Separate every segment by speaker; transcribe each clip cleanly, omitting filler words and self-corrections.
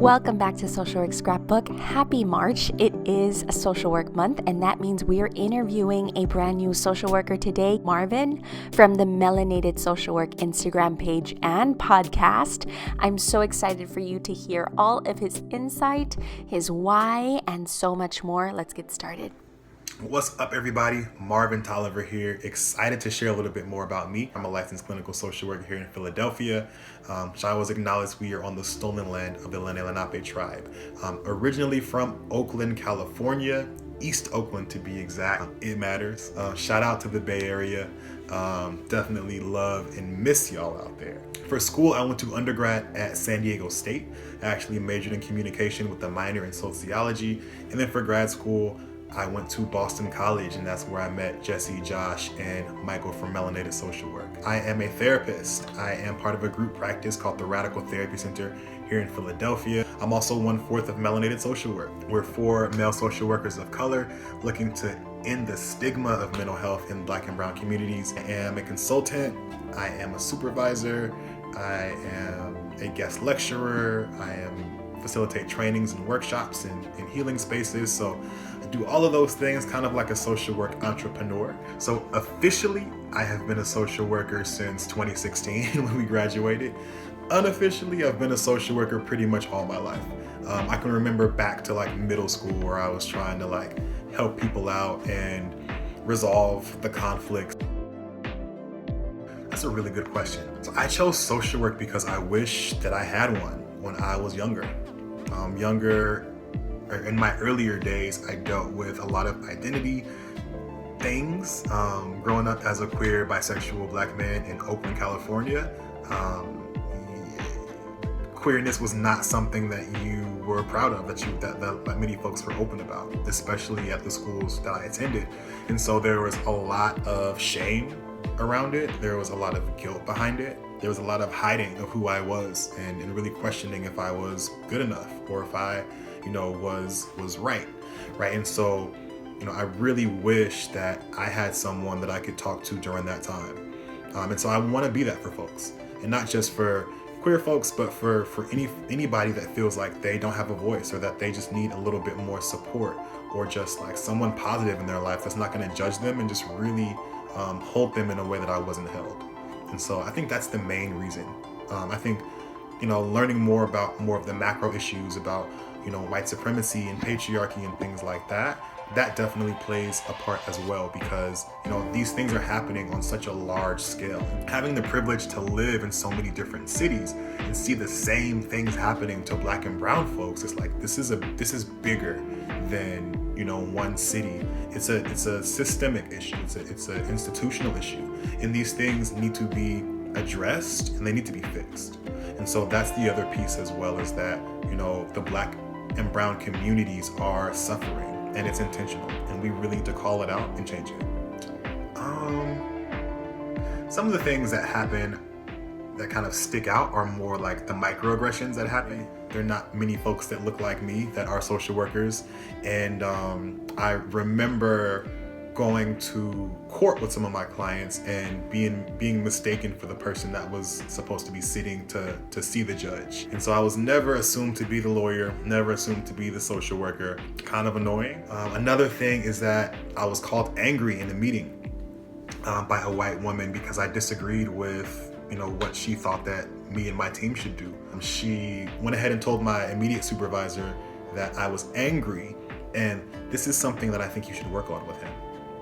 Speaker 1: Welcome back to Social Work Scrapbook. Happy March. It is a social work month, and that means we are interviewing a brand new social worker today, Marvin, from the Melanated Social Work Instagram page and podcast. I'm so excited for you to hear all of his insight, his why, and so much more. Let's get started.
Speaker 2: What's up, everybody? Marvin Tolliver here. Excited to share a little bit more about me. I'm a licensed clinical social worker here in Philadelphia. So I was acknowledged we are on the stolen land of the Lenape tribe. Originally from Oakland, California, East Oakland to be exact. It matters. Shout out to the Bay Area. Definitely love and miss y'all out there. For school, I went to undergrad at San Diego State. I actually majored in communication with a minor in sociology. And then for grad school, I went to Boston College, and that's where I met Jesse, Josh, and Michael from Melanated Social Work. I am a therapist. I am part of a group practice called the Radical Therapy Center here in Philadelphia. I'm also 1/4 of Melanated Social Work. We're 4 male social workers of color looking to end the stigma of mental health in Black and Brown communities. I am a consultant. I am a supervisor. I am a guest lecturer. I facilitate trainings and workshops and healing spaces. So I do all of those things kind of like a social work entrepreneur. So officially, I have been a social worker since 2016 when we graduated. Unofficially, I've been a social worker pretty much all my life. I can remember back to like middle school where I was trying to like help people out and resolve the conflicts. That's a really good question. So I chose social work because I wish that I had one when I was younger. In my earlier days, I dealt with a lot of identity things. Growing up as a queer, bisexual Black man in Oakland, California, queerness was not something that you were proud of, that many folks were open about, especially at the schools that I attended. And so there was a lot of shame around it. There was a lot of guilt behind it. There was a lot of hiding of who I was and really questioning if I was good enough or if I, was right. And so, I really wish that I had someone that I could talk to during that time. And so I want to be that for folks, and not just for queer folks, but for anybody that feels like they don't have a voice or that they just need a little bit more support or just like someone positive in their life that's not going to judge them and just really hold them in a way that I wasn't held. And so I think that's the main reason. I think, learning more about more of the macro issues about, white supremacy and patriarchy and things like that, that definitely plays a part as well because, these things are happening on such a large scale. Having the privilege to live in so many different cities and see the same things happening to Black and Brown folks, it's like, this is bigger than, one city. It's a systemic issue. It's an institutional issue. And these things need to be addressed and they need to be fixed. And so that's the other piece as well, is that, the Black and Brown communities are suffering and it's intentional. And we really need to call it out and change it. Some of the things that happen that kind of stick out are more like the microaggressions that happen. There are not many folks that look like me that are social workers. And I remember going to court with some of my clients and being mistaken for the person that was supposed to be sitting to see the judge. And so I was never assumed to be the lawyer, never assumed to be the social worker. Kind of annoying. Another thing is that I was called angry in a meeting by a white woman because I disagreed with what she thought that me and my team should do. She went ahead and told my immediate supervisor that I was angry and this is something that I think you should work on with him.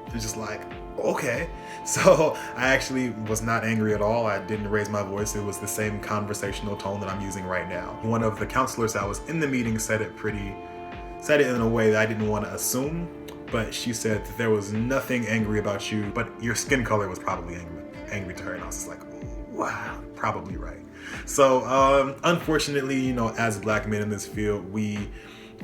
Speaker 2: They're just like, okay. So I actually was not angry at all. I didn't raise my voice. It was the same conversational tone that I'm using right now. One of the counselors that was in the meeting said it in a way that I didn't want to assume, but she said that there was nothing angry about you, but your skin color was probably angry to her. And I was just like, wow, probably right. So unfortunately, as Black men in this field, we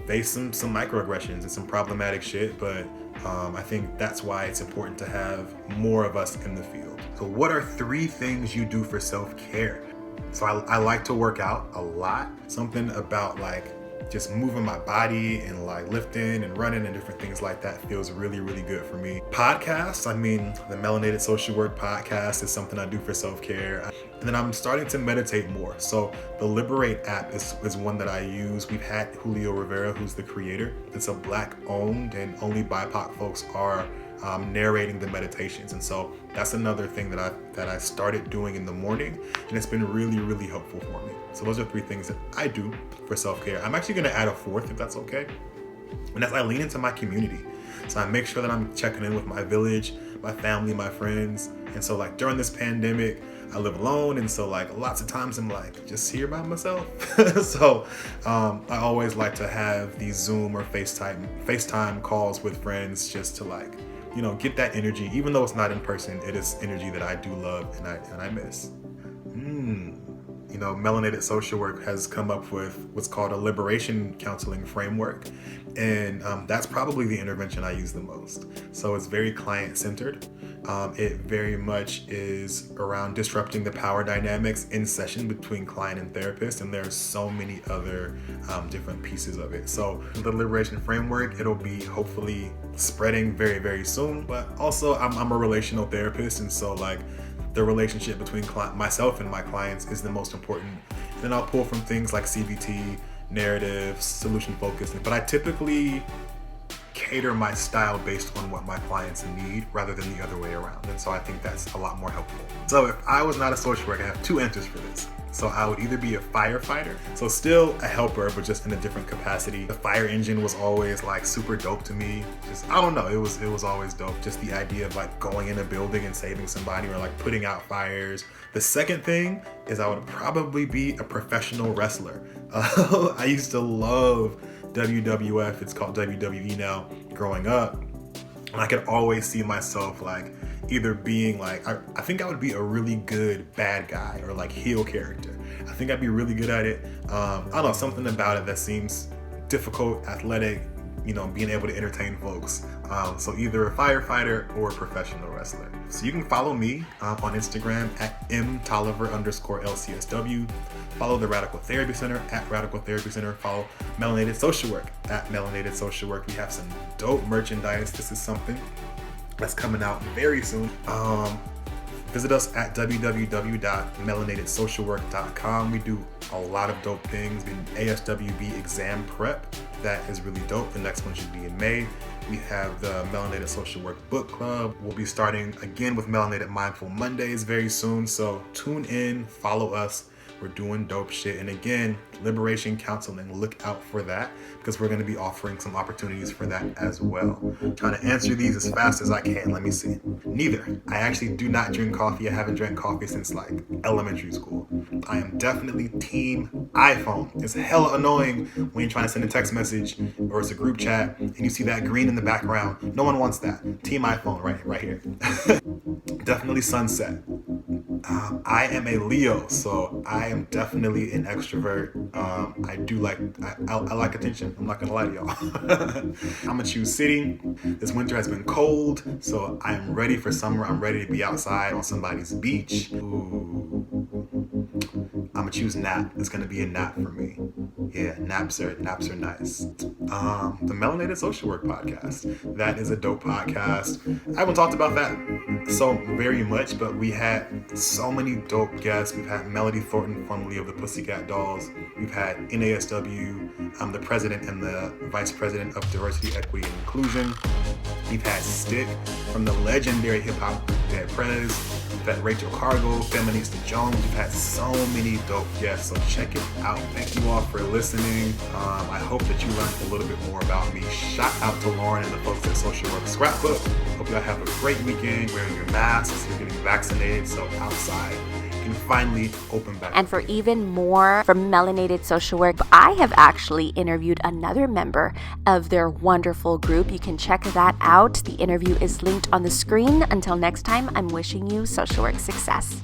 Speaker 2: face some microaggressions and some problematic shit, but I think that's why it's important to have more of us in the field. So what are 3 things you do for self-care? So I like to work out a lot. Something about like just moving my body and like lifting and running and different things like that feels really, really good for me. Podcasts, I mean, the Melanated Social Work podcast is something I do for self-care. And then I'm starting to meditate more. So the Liberate app is one that I use. We've had Julio Rivera, who's the creator. It's a Black owned, and only BIPOC folks are narrating the meditations. And so that's another thing that I started doing in the morning, and it's been really, really helpful for me. So those are 3 things that I do for self-care. I'm actually going to add a 4th if that's okay. And that's I lean into my community. So I make sure that I'm checking in with my village, my family, my friends. And so like during this pandemic, I live alone, and so like lots of times I'm like just here by myself. So I always like to have these Zoom or FaceTime calls with friends just to like, you know, get that energy. Even though it's not in person, it is energy that I do love and I miss. You know, Melanated Social Work has come up with what's called a liberation counseling framework. And that's probably the intervention I use the most. So it's very client-centered. It very much is around disrupting the power dynamics in session between client and therapist. And there's so many other different pieces of it. So the liberation framework, it'll be hopefully spreading very, very soon. But also I'm a relational therapist. And so like the relationship between myself and my clients is the most important. Then I'll pull from things like CBT, narrative, solution focused, but I typically cater my style based on what my clients need rather than the other way around. And so I think that's a lot more helpful. So if I was not a social worker, I have 2 answers for this. So I would either be a firefighter, so still a helper, but just in a different capacity. The fire engine was always like super dope to me. Just, I don't know, it was always dope. Just the idea of like going in a building and saving somebody or like putting out fires. The second thing is I would probably be a professional wrestler. I used to love WWF, it's called WWE now, growing up. And I could always see myself like either being like, I think I would be a really good bad guy or like heel character. I think I'd be really good at it. I don't know, something about it that seems difficult, athletic, you know, being able to entertain folks. So either a firefighter or a professional wrestler. So you can follow me on Instagram at mtolliver_LCSW. Follow the Radical Therapy Center at Radical Therapy Center. Follow Melanated Social Work at Melanated Social Work. We have some dope merchandise. This is something that's coming out very soon. Visit us at www.melanatedsocialwork.com. We do a lot of dope things. ASWB exam prep, that is really dope. The next one should be in May. We have the Melanated Social Work Book Club. We'll be starting again with Melanated Mindful Mondays very soon. So tune in, follow us. We're doing dope shit. And again, liberation counseling, look out for that because we're going to be offering some opportunities for that as well. I'm trying to answer these as fast as I can. Let me see. Neither. I actually do not drink coffee. I haven't drank coffee since like elementary school. I am definitely team iPhone. It's hella annoying when you're trying to send a text message or it's a group chat and you see that green in the background. No one wants that. Team iPhone right here. Definitely sunset. I am a Leo, so I am definitely an extrovert. I like attention. I'm not gonna lie to y'all. I'm gonna choose city. This winter has been cold, so I'm ready for summer. I'm ready to be outside on somebody's beach. Ooh. I'm gonna choose nap. It's gonna be a nap for me. Yeah, naps are nice. The Melanated Social Work podcast. That is a dope podcast. I haven't talked about that so very much, but we had so many dope guests. We've had Melody Thornton, formerly of the Pussycat Dolls. We've had NASW, the president and the vice president of Diversity, Equity, and Inclusion. We've had Stick from the legendary hip hop group Dead Prez. We've had Rachel Cargo, Feminista Jones. We've had so many dope guests, so check it out. Thank you all for listening. I hope that you learned a little bit more about me. Shout out to Lauren and the folks at Social Work Scrapbook. Hope y'all have a great weekend, wearing your masks, you're getting vaccinated, so outside can finally open back.
Speaker 1: And for even more from Melanated Social Work, I have actually interviewed another member of their wonderful group. You can check that out. The interview is linked on the screen. Until next time, I'm wishing you social work success.